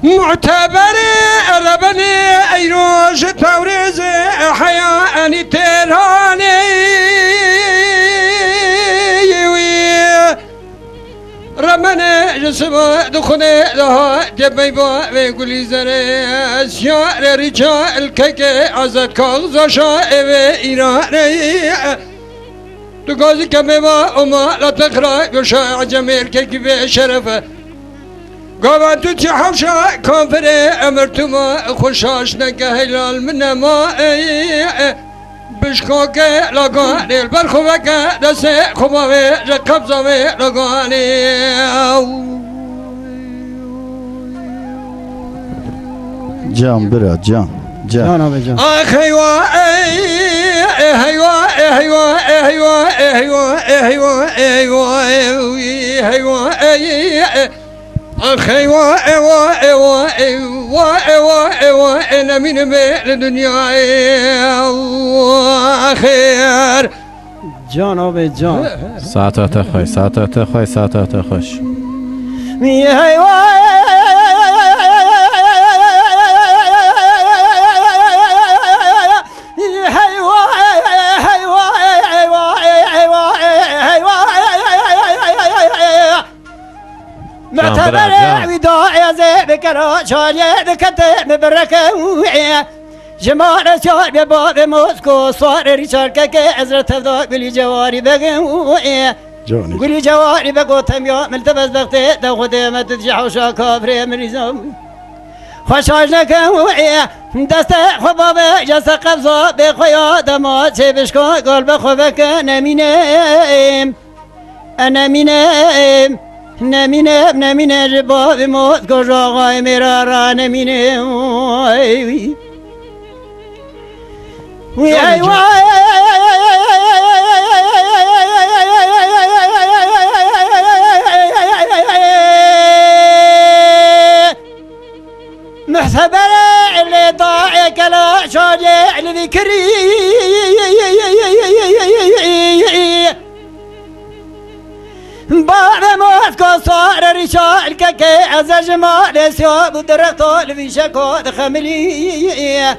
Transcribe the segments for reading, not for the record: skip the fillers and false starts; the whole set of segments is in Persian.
معتبر ربني ايروش تورز حياني تراني رمنا جسمه دخنه لها جبيبا ويقولي زري سيار رجال كيكي عزت كغزة شائبة إيراني تقاضي كميبا أما لا تقرأ بشاع جميل كيكي بشرفه قابلتو تحوشا كافري أمرتما خوشاش نكا هلال من ما بشكوكي لقاني البرخوكي دسي خمامي رقبزامي لقاني جان برا جان جان جان هيوا هيوا هيوا هيوا هيوا هيوا هيوا أخيوا إيوا إيوا إيوا إيوا إيوا أنا من بين الدنيا خير جان جان ساعتات خوش ساعتات خوش ساعتات خوش معتبر وداع زي بكرا شالي بكتة مبركة جمال شال بباب موسكو صار ريشار كاكي ازرة تفضاق بلي جواري بقى قولي جواري بقى تميا ملتبس بغتي دو خدمة تجحو شاكا فري مريزم خوشاش نكوية دست خبابة جس قبضة بخويا دمات سيبشكو قلب خوبك نمينم أنا مينم نمینه جباب موت کجاقای میرا را نمینه وی وی محسبة اللي ضاع كلا شاجع لذكري بعد موت كسر رشال ككي عز جمال سياب ودرقتو لفي شكوت خملي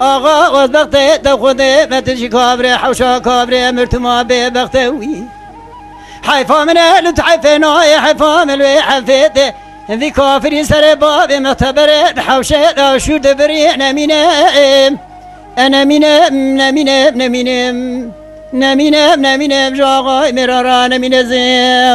آغا وزبقتي تخذي ما تجي كابري حوشا كابري مرتما ببختوي حيفا من التحيفي نوي حيفا من الوي حفيتي ذي كافري سر بابي مختبري حوشي داشو دبري أنا مينم نمينم جاغاي مرارا نمين زين